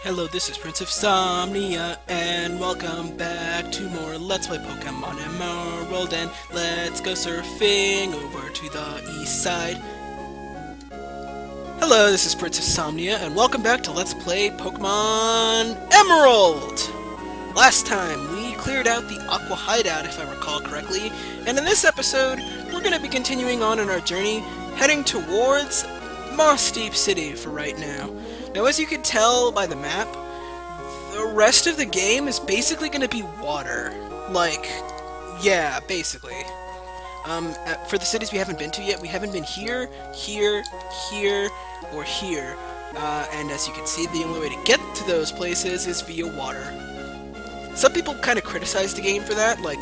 Hello, this is Prince of Somnia, and welcome back to more Let's Play Pokemon Emerald, and let's go surfing over to the east side. Hello, this is Prince of Somnia, and welcome back to Let's Play Pokemon Emerald! Last time, we cleared out the Aqua Hideout, if I recall correctly, and in this episode, we're going to be continuing on in our journey, heading towards Mossdeep City for right now. Now, as you can tell by the map, the rest of the game is basically going to be water. Like, yeah, basically. For the cities we haven't been to yet, we haven't been here, here, here, or here. And as you can see, the only way to get to those places is via water. Some people kind of criticize the game for that, like,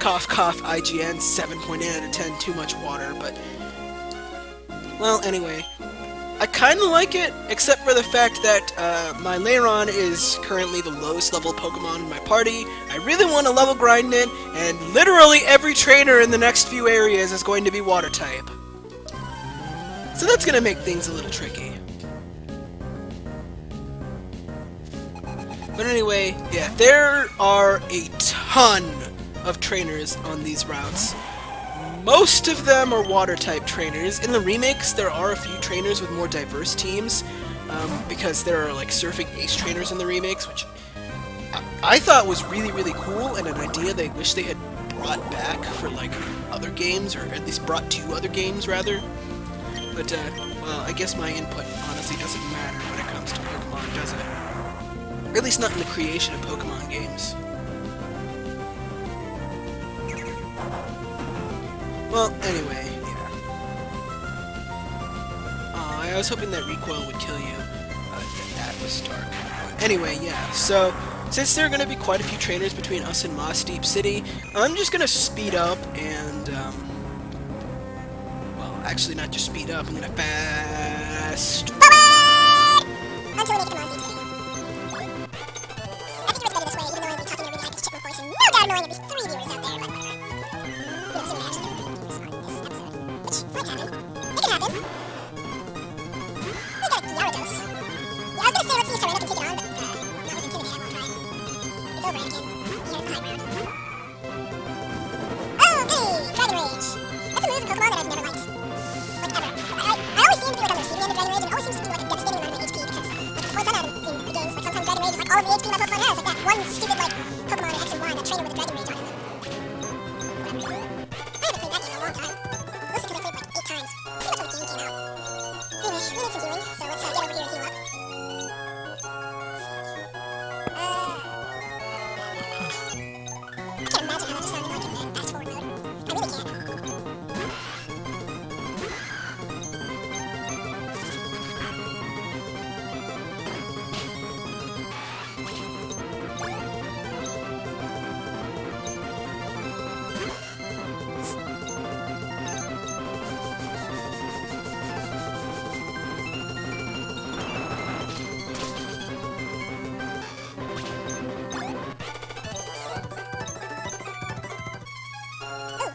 cough cough IGN 7.8 out of 10, too much water, but... well, anyway. I kind of like it, except for the fact that my Lairon is currently the lowest level Pokemon in my party. I really want to level grind it, and literally every trainer in the next few areas is going to be water type. So that's going to make things a little tricky. But anyway, yeah, there are a ton of trainers on these routes. Most of them are water-type trainers. In the remakes, there are a few trainers with more diverse teams, because there are, like, surfing ace trainers in the remakes, which I thought was really, really cool, and an idea they wish they had brought back for, like, other games, or at least brought to other games, rather. But, well, I guess my input honestly doesn't matter when it comes to Pokemon, does it? Or at least not in the creation of Pokemon games. Well, anyway, yeah. I was hoping that recoil would kill you. That was dark. But anyway, yeah, so, since there are going to be quite a few trainers between us and Mossdeep City, I'm just going to speed up and, well, actually not just speed up, I'm going to fast forward! Until we make it to Mossdeep City. I think it was better this way, even though I'll be talking a really high-pitched chipmunk voice, and no doubt annoying at least 3 viewers out there, but whatever. We don't see what I actually do. Which might happen. It can happen. We got a Gyarados. Yeah, I was gonna say let's see if Tyranitar can take it on, but not with Intimidate, I won't try. It's over, Anakin. He has the high ground. Okay, Dragon Rage. That's a move in Pokemon that I've never liked. Like, ever. I always seem to be like on the receiving end of Dragon Rage, and it always seems to do like a devastating amount of HP, because, like, the points I'm at in the games, like, sometimes Dragon Rage is like all of the HP my Pokemon has, like that one stupid, like, Pokemon in X and Y, that trainer with the Dragon Rage on him. Whatever. I haven't played that game in a long time. Mostly because I played like 8 times. Pretty much when the game came out. Anyway, we need some healing, so let's get over here and heal up. I can't imagine how that just sounded like in the fast forward mode. I really can't.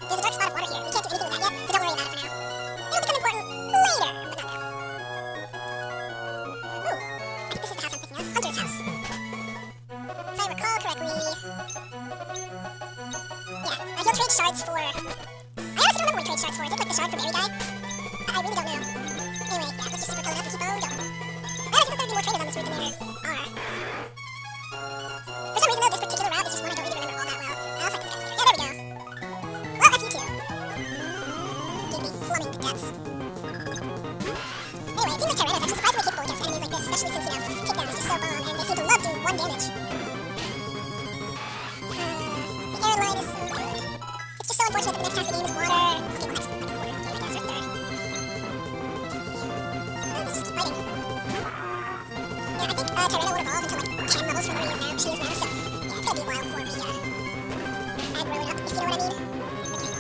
There's a dark spot of water here. We can't do anything with that yet, so don't worry about it for now. It'll become important later, but not now. Ooh, I think this is the house I'm thinking of. Hunter's house. If I recall correctly... yeah, he'll trade shards for... I honestly don't remember what he trades shards for. Is it like the shard from every guy? I really don't know. Anyway, yeah, let's just super color up and keep on going. I honestly think there'd be more traders on this route than there are. For some reason though, this particular route is just one I don't really remember all that well. I'll fight these guys later. Yeah, there we go. Well, that's you too. Give me plumbing the depths. Anyway, it seems like Tyranitar is actually surprisingly capable against enemies like this, especially since, you know, takedown is just so bomb, and they seem to love doing 1 damage. The air line is so good. It's just so unfortunate that the next half of the game is water. Okay, well, next quarter of the game, I guess, or third. Let's just keep fighting. Yeah, I think Tyranitar would evolve until like 10 levels from where she is now, so yeah, it's gonna be a while before we aggro it up, if you know what I mean.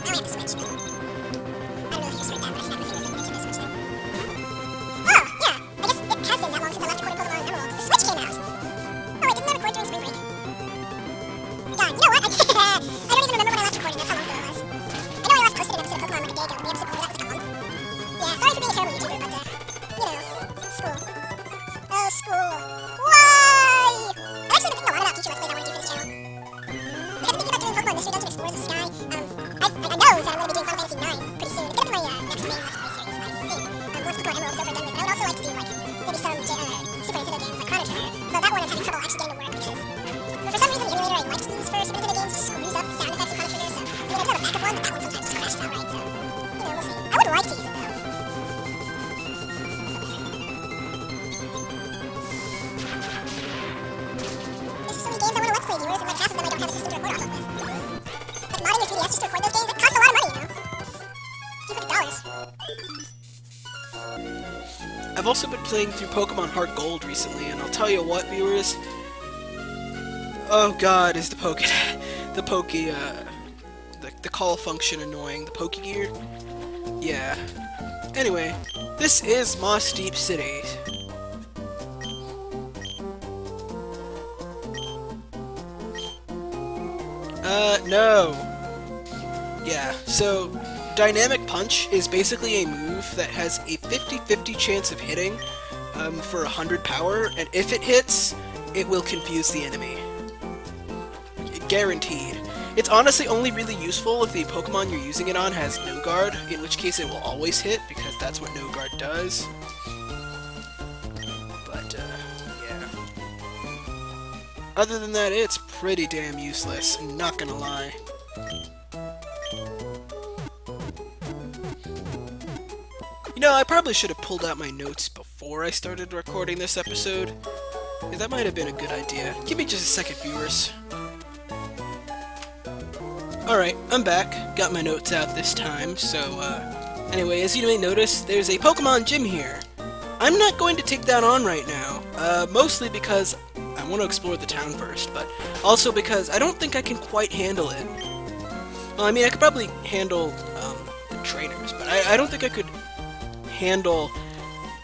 Now we have to switch, but I don't know if you just heard that, but I snapped my fingers like the switch thing. Oh, yeah! I guess it has been that long since I last recorded Pokemon Emerald. The Switch came out! Oh wait, didn't I record during spring break? God, you know what? I don't even remember when I last recorded, that's how long ago it was. I know I last posted an episode of Pokemon like a day ago, but the episode before that was gone. Yeah, sorry for being a terrible YouTuber, but, you know. once Pokemon Emerald is over and done with. I would also like to do, like, maybe some Super Nintendo games, like Chrono Trigger. Though that one I'm having trouble actually getting to work because, for some reason, the emulator I like to use for Super Nintendo games just screws up the sound effects in Chrono Trigger, so, I mean, I do have a backup one, but that one sometimes just crashes outright, so, you know, we'll see. I would like to use it, though. There's so many games I want to Let's Play viewers, and, like, half of them I don't have a system to record off of. Like, modding your 3DS just to record those games, it costs a lot of money, you know? $200. I've also been playing through Pokemon Heart Gold recently, and I'll tell you what, viewers. Oh god, is the the call function annoying, the Pokegear? Yeah. Anyway, this is Mossdeep City. No. Yeah, so Dynamic Punch is basically a move that has a 50-50 chance of hitting for 100 power, and if it hits, it will confuse the enemy. Guaranteed. It's honestly only really useful if the Pokemon you're using it on has no guard, in which case it will always hit, because that's what no guard does. But, yeah. Other than that, it's pretty damn useless, I'm not gonna lie. You know, I probably should have pulled out my notes before I started recording this episode. Yeah, that might have been a good idea. Give me just a second, viewers. Alright, I'm back. Got my notes out this time, so, anyway, as you may notice, there's a Pokemon gym here. I'm not going to take that on right now, mostly because I want to explore the town first, but also because I don't think I can quite handle it. Well, I mean, I could probably handle, the trainers, but I don't think I could handle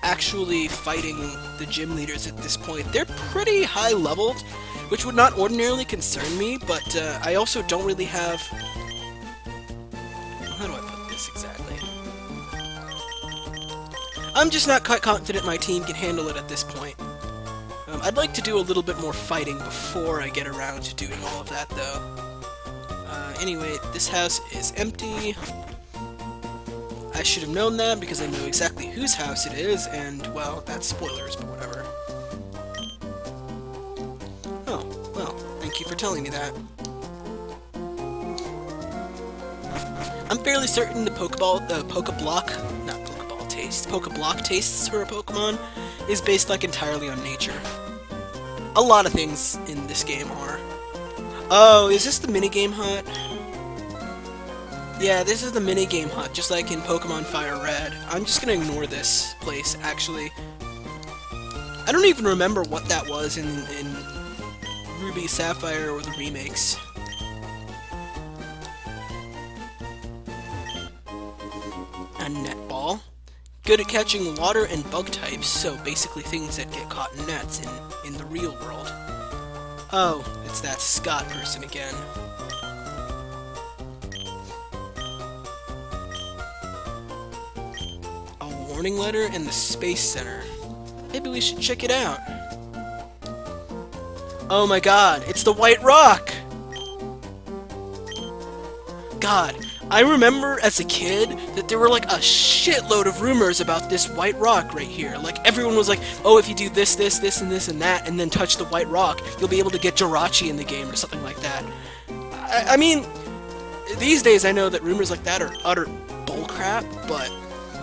actually fighting the gym leaders at this point. They're pretty high leveled, which would not ordinarily concern me, but I also don't really have... How do I put this exactly? I'm just not quite confident my team can handle it at this point. I'd like to do a little bit more fighting before I get around to doing all of that, though. Anyway, this house is empty. I should have known that because I know exactly whose house it is, and, well, that's spoilers, but whatever. Oh, well, thank you for telling me that. I'm fairly certain the Pokeblock tastes for a Pokemon is based, like, entirely on nature. A lot of things in this game are. Oh, is this the minigame hut? Yeah, this is the minigame hut, just like in Pokemon Fire Red. I'm just gonna ignore this place, actually. I don't even remember what that was in Ruby Sapphire or the remakes. A netball. Good at catching water and bug types, so basically things that get caught in nets in the real world. Oh, it's that Scott person again. A warning letter in the Space Center. Maybe we should check it out. Oh my god, it's the White Rock! God, I remember as a kid that there were like a shitload of rumors about this White Rock right here. Like, everyone was like, oh, if you do this, this, this, and this, and that, and then touch the White Rock, you'll be able to get Jirachi in the game or something like that. I mean, these days I know that rumors like that are utter bullcrap, but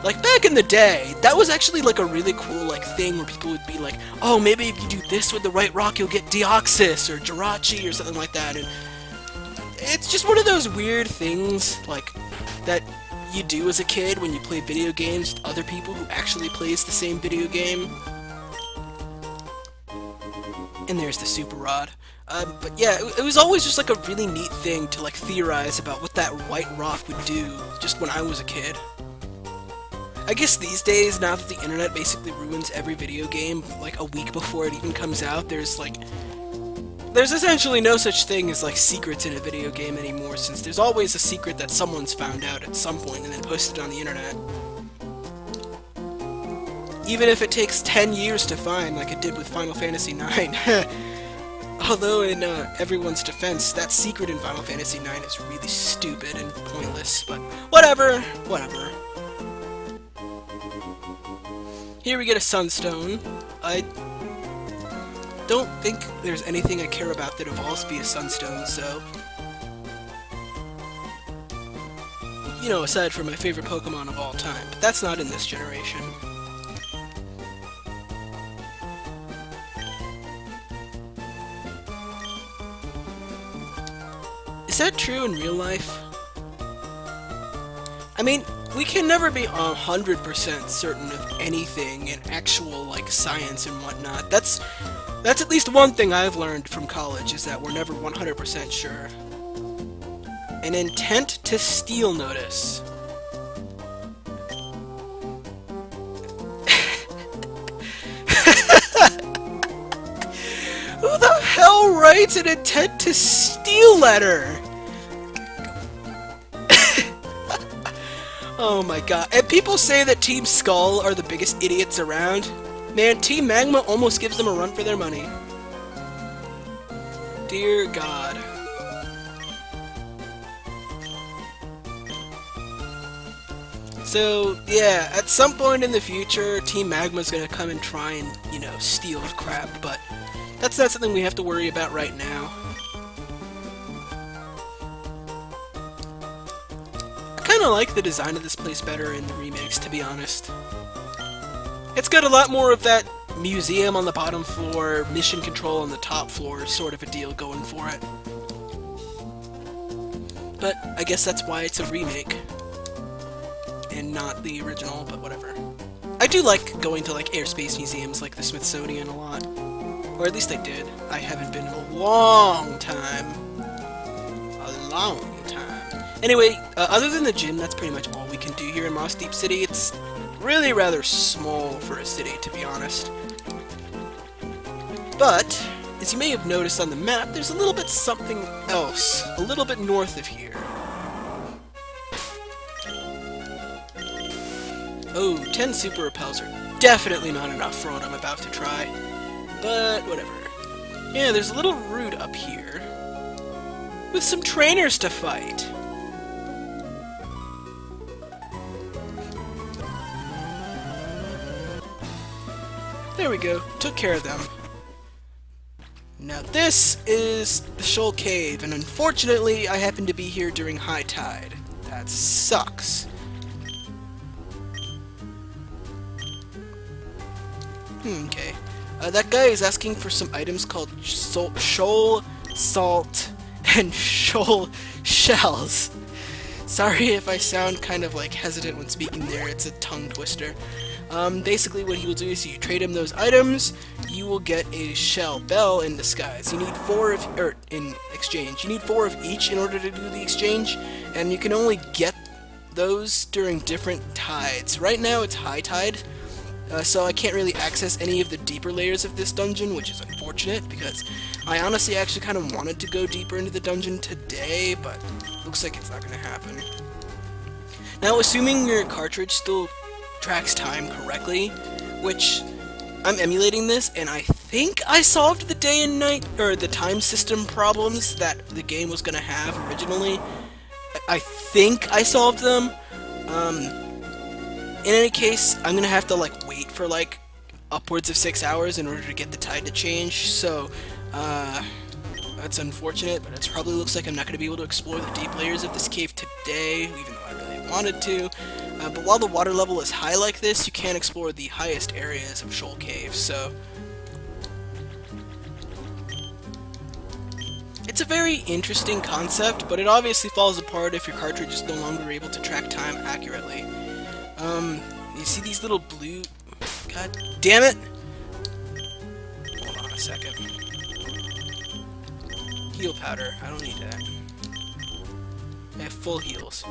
like back in the day, that was actually like a really cool like thing where people would be like, oh, maybe if you do this with the White Rock, you'll get Deoxys or Jirachi or something like that. And it's just one of those weird things, like, that you do as a kid when you play video games with other people who actually plays the same video game. And there's the Super Rod. But yeah, it was always just like a really neat thing to like theorize about what that White Rock would do, just when I was a kid. I guess these days, now that the internet basically ruins every video game, like a week before it even comes out, there's essentially no such thing as, like, secrets in a video game anymore, since there's always a secret that someone's found out at some point and then posted on the internet. Even if it takes 10 years to find, like it did with Final Fantasy IX. Although, in everyone's defense, that secret in Final Fantasy IX is really stupid and pointless, but whatever, whatever. Here we get a sunstone. I don't think there's anything I care about that evolves via sunstone, so... You know, aside from my favorite Pokemon of all time, but that's not in this generation. Is that true in real life? I mean, we can never be 100% certain of anything in actual, like, science and whatnot. That's at least one thing I've learned from college, is that we're never 100% sure. An intent to steal notice. Who the hell writes an intent to steal letter? Oh my god. And people say that Team Skull are the biggest idiots around. Man, Team Magma almost gives them a run for their money. Dear God. So, yeah, at some point in the future, Team Magma's gonna come and try and, you know, steal crap, but that's not something we have to worry about right now. I kinda like the design of this place better in the remakes, to be honest. It's got a lot more of that museum on the bottom floor, mission control on the top floor sort of a deal going for it. But I guess that's why it's a remake. And not the original, but whatever. I do like going to, like, airspace museums like the Smithsonian a lot. Or at least I did. I haven't been in a long time. A long time. Anyway, other than the gym, that's pretty much all we can do here in Mossdeep City. It's really rather small for a city, to be honest. But, as you may have noticed on the map, there's a little bit something else, a little bit north of here. Oh, 10 super repels are definitely not enough for what I'm about to try. But, whatever. Yeah, there's a little route up here with some trainers to fight. There we go. Took care of them. Now this is the Shoal Cave, and unfortunately I happen to be here during high tide. That sucks. Okay. That guy is asking for some items called shoal salt and shoal shells. Sorry if I sound kind of like hesitant when speaking there, it's a tongue twister. Basically what he will do is you trade him those items, you will get a shell bell in disguise. You need 4 of, in exchange. You need 4 of each in order to do the exchange, and you can only get those during different tides. Right now it's high tide, so I can't really access any of the deeper layers of this dungeon, which is unfortunate, because I honestly actually kind of wanted to go deeper into the dungeon today, but looks like it's not going to happen. Now, assuming your cartridge still tracks time correctly, which I'm emulating this, and I think I solved the day and night, or the time system problems that the game was going to have originally. I think I solved them. In any case, I'm going to have to, like, wait for, like, upwards of 6 hours in order to get the tide to change, so, that's unfortunate, but it probably looks like I'm not going to be able to explore the deep layers of this cave today, even though I really wanted to. But while the water level is high like this, you can explore the highest areas of Shoal Cave, so... It's a very interesting concept, but it obviously falls apart if your cartridge is no longer able to track time accurately. You see these little blue... God damn it! Hold on a second. Heal powder. I don't need that. I have full heals.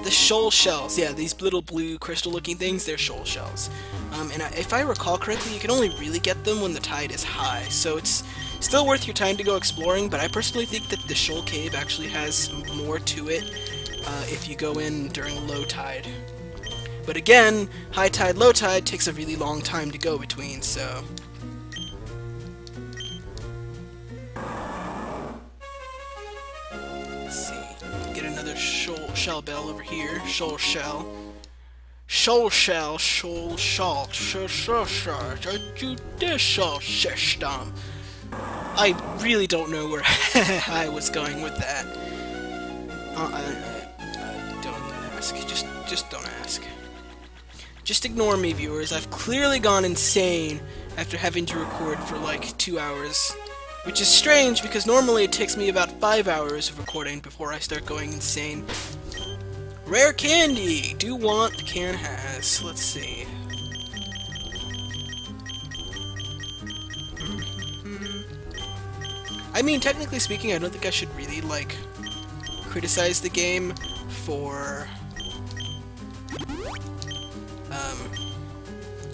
The shoal shells. Yeah, these little blue crystal-looking things, they're shoal shells. If I recall correctly, you can only really get them when the tide is high, so it's still worth your time to go exploring, but I personally think that the Shoal Cave actually has more to it if you go in during low tide. But again, high tide, low tide takes a really long time to go between, so... Let's see. Get another shell bell over here. Shoal shell. Shoal shell, shoal salt, judicial system. I really don't know where I was going with that. Don't ask. Just don't ask. Just ignore me, viewers. I've clearly gone insane after having to record for like 2 hours. Which is strange, because normally it takes me about 5 hours of recording before I start going insane. Rare candy! Do want, the can has. Let's see. I mean, technically speaking, I don't think I should really, like, criticize the game for,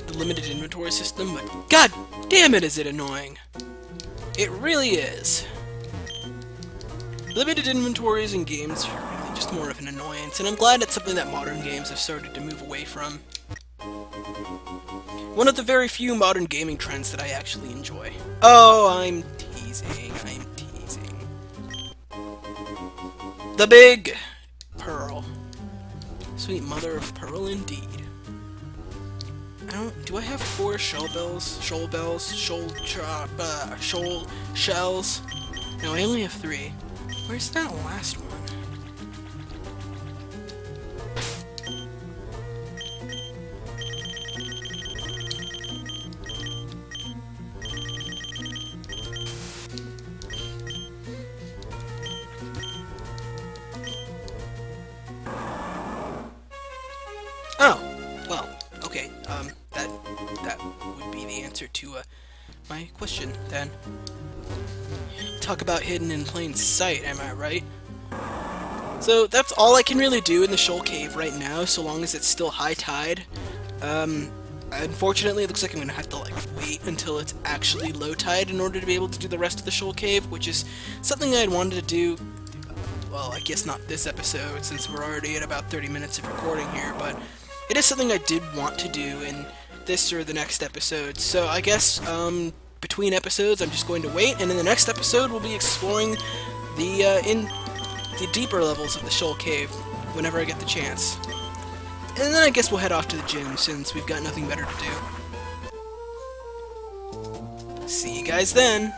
the limited inventory system, but god damn it is it annoying! It really is. Limited inventories in games are really just more of an annoyance, and I'm glad it's something that modern games have started to move away from. One of the very few modern gaming trends that I actually enjoy. Oh, I'm teasing. The big pearl. Sweet mother of pearl indeed. Do I have 4 shoal shells? No, I only have 3. Where's that last one? Oh, well, okay, that would be the answer to, my question, then. Talk about hidden in plain sight, am I right? So, that's all I can really do in the Shoal Cave right now, so long as it's still high tide. Unfortunately, it looks like I'm gonna have to, like, wait until it's actually low tide in order to be able to do the rest of the Shoal Cave, which is something I'd wanted to do. Well, I guess not this episode, since we're already at about 30 minutes of recording here, but it is something I did want to do in this or the next episode, so I guess, between episodes, I'm just going to wait, and in the next episode, we'll be exploring the deeper levels of the Shoal Cave, whenever I get the chance. And then I guess we'll head off to the gym, since we've got nothing better to do. See you guys then!